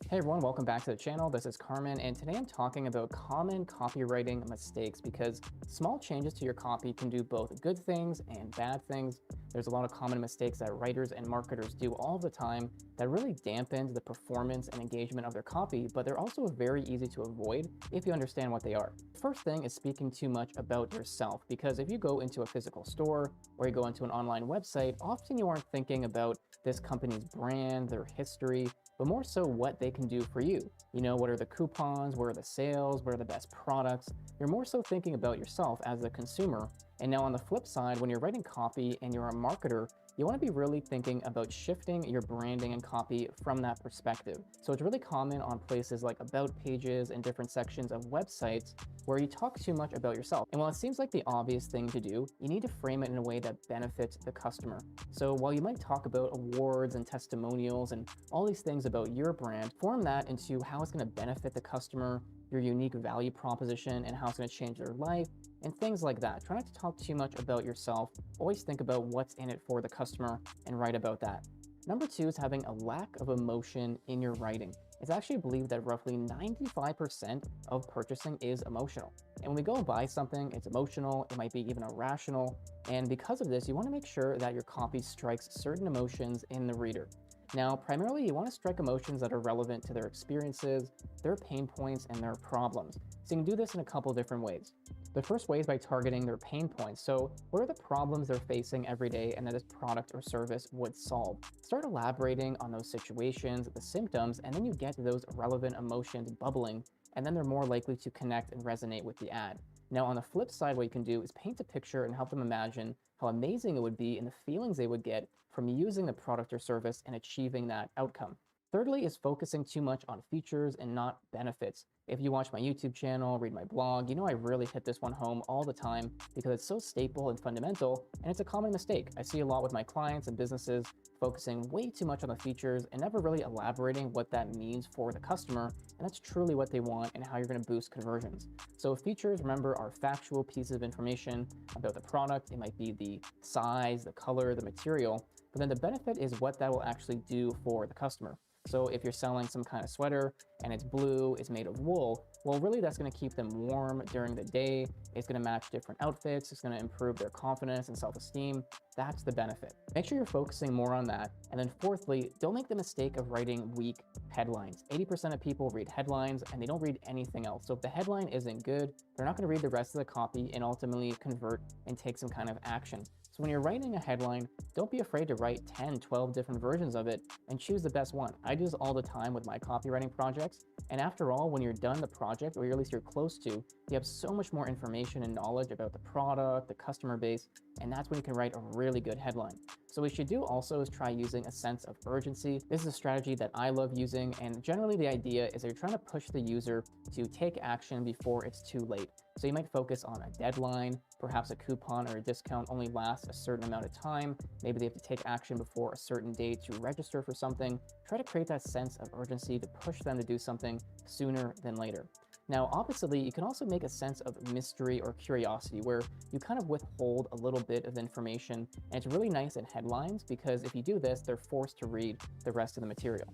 Hey everyone, welcome back to the channel. This is Carmen, and today I'm talking about common copywriting mistakes because small changes to your copy can do both good things and bad things. There's a lot of common mistakes that writers and marketers do all the time that really dampen the performance and engagement of their copy, but they're also very easy to avoid if you understand what they are. The first thing is speaking too much about yourself, because if you go into a physical store or you go into an online website, often you aren't thinking about this company's brand, their history, but more so what they can do for you. You know, what are the coupons, what are the sales, what are the best products? You're more so thinking about yourself as a consumer. And now on the flip side, when you're writing copy and you're a marketer, you want to be really thinking about shifting your branding and copy from that perspective. So it's really common on places like about pages and different sections of websites where you talk too much about yourself. And while it seems like the obvious thing to do, you need to frame it in a way that benefits the customer. So while you might talk about awards and testimonials and all these things about your brand, form that into how it's going to benefit the customer, your unique value proposition, and how it's going to change their life, and things like that. Try not to talk too much about yourself. Always think about what's in it for the customer and write about that. Number two is having a lack of emotion in your writing. It's actually believed that roughly 95% of purchasing is emotional. And when we go buy something, it's emotional, it might be even irrational. And because of this, you want to make sure that your copy strikes certain emotions in the reader. Now, primarily, you want to strike emotions that are relevant to their experiences, their pain points, and their problems. So you can do this in a couple different ways. The first way is by targeting their pain points. So what are the problems they're facing every day and that this product or service would solve? Start elaborating on those situations, the symptoms, and then you get those relevant emotions bubbling, and then they're more likely to connect and resonate with the ad. Now, on the flip side, what you can do is paint a picture and help them imagine how amazing it would be and the feelings they would get from using the product or service and achieving that outcome. Thirdly is focusing too much on features and not benefits. If you watch my YouTube channel, read my blog, you know I really hit this one home all the time because it's so staple and fundamental, and it's a common mistake. I see a lot with my clients and businesses focusing way too much on the features and never really elaborating what that means for the customer, and that's truly what they want and how you're going to boost conversions. So features, remember, are factual pieces of information about the product. It might be the size, the color, the material, but then the benefit is what that will actually do for the customer. So if you're selling some kind of sweater and it's blue, it's made of wool, well, really that's going to keep them warm during the day. It's going to match different outfits. It's going to improve their confidence and self-esteem. That's the benefit. Make sure you're focusing more on that. And then fourthly, don't make the mistake of writing weak headlines. 80% of people read headlines and they don't read anything else. So if the headline isn't good, they're not going to read the rest of the copy and ultimately convert and take some kind of action. So when you're writing a headline, don't be afraid to write 10, 12 different versions of it and choose the best one. I do this all the time with my copywriting projects. And after all, when you're done the project, or at least you're close to, you have so much more information and knowledge about the product, the customer base, and that's when you can write a really good headline. So what you should do also is try using a sense of urgency. This is a strategy that I love using, and generally the idea is that you're trying to push the user to take action before it's too late. So you might focus on a deadline, perhaps a coupon or a discount only lasts a certain amount of time. Maybe they have to take action before a certain date to register for something. Try to create that sense of urgency to push them to do something sooner than later. Now, oppositely, you can also make a sense of mystery or curiosity where you kind of withhold a little bit of information. And it's really nice in headlines because if you do this, they're forced to read the rest of the material.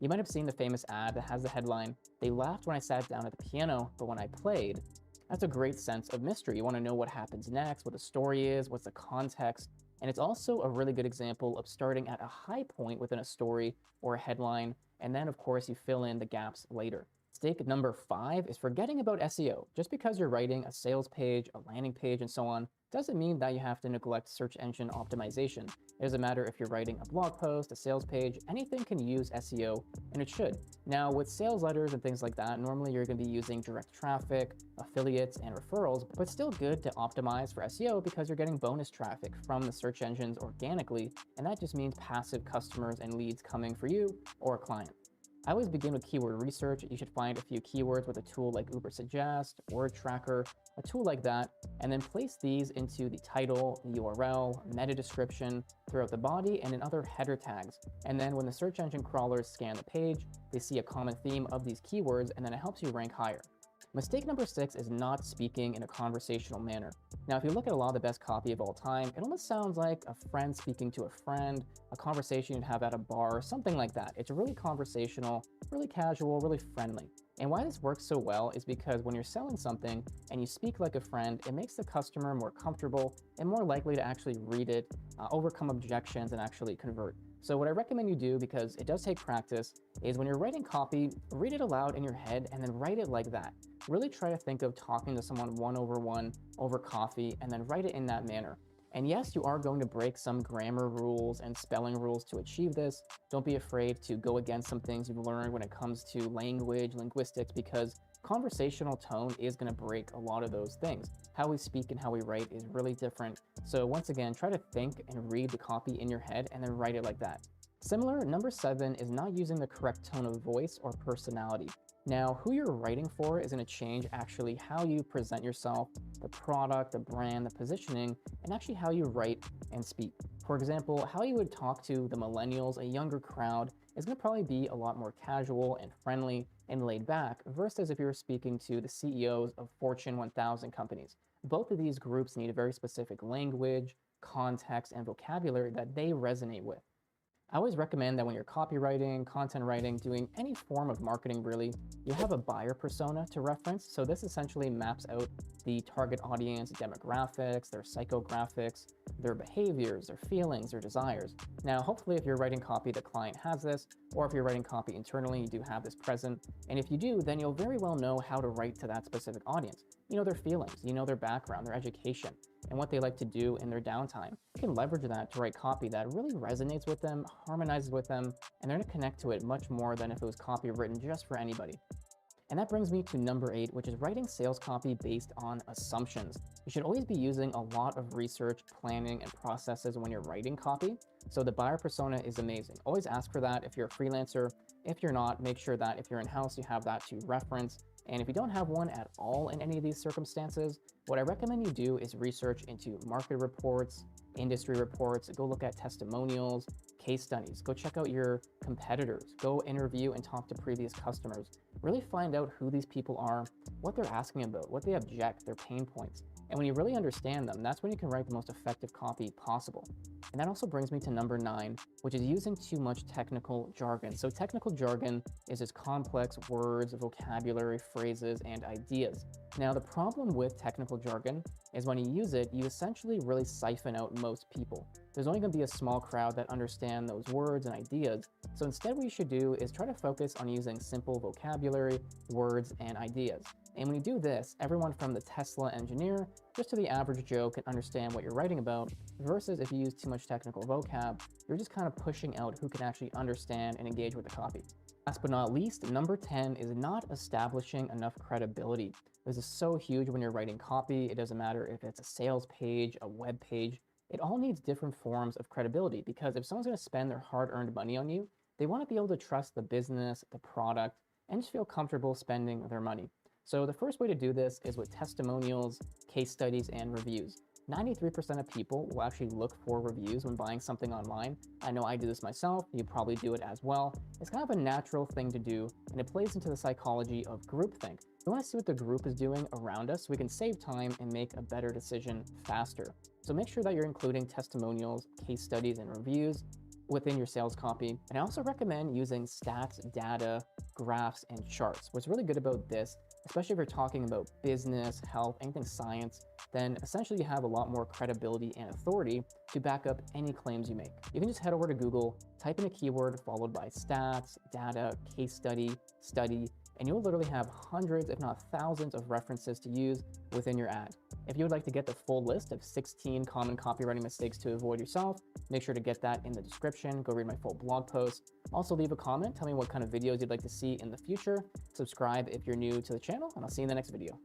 You might have seen the famous ad that has the headline, "They laughed when I sat down at the piano, but when I played." That's a great sense of mystery. You want to know what happens next, what the story is, what's the context. And it's also a really good example of starting at a high point within a story or a headline. And then, of course, you fill in the gaps later. Mistake number 5 is forgetting about SEO. Just because you're writing a sales page, a landing page, and so on, doesn't mean that you have to neglect search engine optimization. It doesn't matter if you're writing a blog post, a sales page, anything can use SEO, and it should. Now, with sales letters and things like that, normally you're going to be using direct traffic, affiliates, and referrals, but still good to optimize for SEO because you're getting bonus traffic from the search engines organically, and that just means passive customers and leads coming for you or a client. I always begin with keyword research. You should find a few keywords with a tool like Ubersuggest, Word Tracker, a tool like that, and then place these into the title, the URL, meta description, throughout the body, and in other header tags. And then when the search engine crawlers scan the page, they see a common theme of these keywords, and then it helps you rank higher. Mistake number 6 is not speaking in a conversational manner. Now, if you look at a lot of the best copy of all time, it almost sounds like a friend speaking to a friend, a conversation you'd have at a bar, something like that. It's really conversational, really casual, really friendly. And why this works so well is because when you're selling something and you speak like a friend, it makes the customer more comfortable and more likely to actually read it, overcome objections, and actually convert. So what I recommend you do, because it does take practice, is when you're writing copy, read it aloud in your head and then write it like that. Really try to think of talking to someone one over coffee and then write it in that manner. And yes, you are going to break some grammar rules and spelling rules to achieve this. Don't be afraid to go against some things you've learned when it comes to language, linguistics, because conversational tone is going to break a lot of those things. How we speak and how we write is really different. So once again, try to think and read the copy in your head and then write it like that. Similar, number 7 is not using the correct tone of voice or personality. Now, who you're writing for is going to change actually how you present yourself, the product, the brand, the positioning, and actually how you write and speak. For example, how you would talk to the millennials, a younger crowd, is going to probably be a lot more casual and friendly and laid back versus if you were speaking to the CEOs of Fortune 1000 companies. Both of these groups need a very specific language, context, and vocabulary that they resonate with. I always recommend that when you're copywriting, content writing, doing any form of marketing really, you have a buyer persona to reference. So this essentially maps out the target audience demographics, their psychographics, their behaviors, their feelings, their desires. Now, hopefully if you're writing copy, the client has this, or if you're writing copy internally, you do have this present. And if you do, then you'll very well know how to write to that specific audience. You know their feelings, you know their background, their education, and what they like to do in their downtime. You can leverage that to write copy that really resonates with them, harmonizes with them, and they're going to connect to it much more than if it was copy written just for anybody. And that brings me to number 8, which is writing sales copy based on assumptions. You should always be using a lot of research, planning, and processes when you're writing copy. So the buyer persona is amazing. Always ask for that if you're a freelancer. If you're not, make sure that if you're in-house, you have that to reference. And if you don't have one at all in any of these circumstances, what I recommend you do is research into market reports, industry reports, go look at testimonials, case studies, go check out your competitors, go interview and talk to previous customers. Really find out who these people are, what they're asking about, what they object, their pain points. And when you really understand them, that's when you can write the most effective copy possible. And that also brings me to number 9, which is using too much technical jargon. So technical jargon is just complex words, vocabulary, phrases, and ideas. Now, the problem with technical jargon is when you use it, you essentially really siphon out most people. There's only going to be a small crowd that understand those words and ideas. So instead, what you should do is try to focus on using simple vocabulary, words, and ideas. And when you do this, everyone from the Tesla engineer just to the average Joe can understand what you're writing about, versus if you use too much technical vocab, you're just kind of pushing out who can actually understand and engage with the copy. Last but not least, number 10 is not establishing enough credibility. This is so huge when you're writing copy. It doesn't matter if it's a sales page, a web page. It all needs different forms of credibility, because if someone's going to spend their hard-earned money on you, they want to be able to trust the business, the product, and just feel comfortable spending their money. So the first way to do this is with testimonials, case studies, and reviews. 93% of people will actually look for reviews when buying something online. I know I do this myself. You probably do it as well. It's kind of a natural thing to do, and it plays into the psychology of groupthink. We want to see what the group is doing around us so we can save time and make a better decision faster. So make sure that you're including testimonials, case studies, and reviews within your sales copy. And I also recommend using stats, data, graphs, and charts. What's really good about this, especially if you're talking about business, health, anything science, then essentially you have a lot more credibility and authority to back up any claims you make. You can just head over to Google, type in a keyword followed by stats, data, case study, study, and you'll literally have hundreds, if not thousands, of references to use within your ad. If you would like to get the full list of 16 common copywriting mistakes to avoid yourself, make sure to get that in the description. Go read my full blog post. Also leave a comment. Tell me what kind of videos you'd like to see in the future. Subscribe if you're new to the channel, and I'll see you in the next video.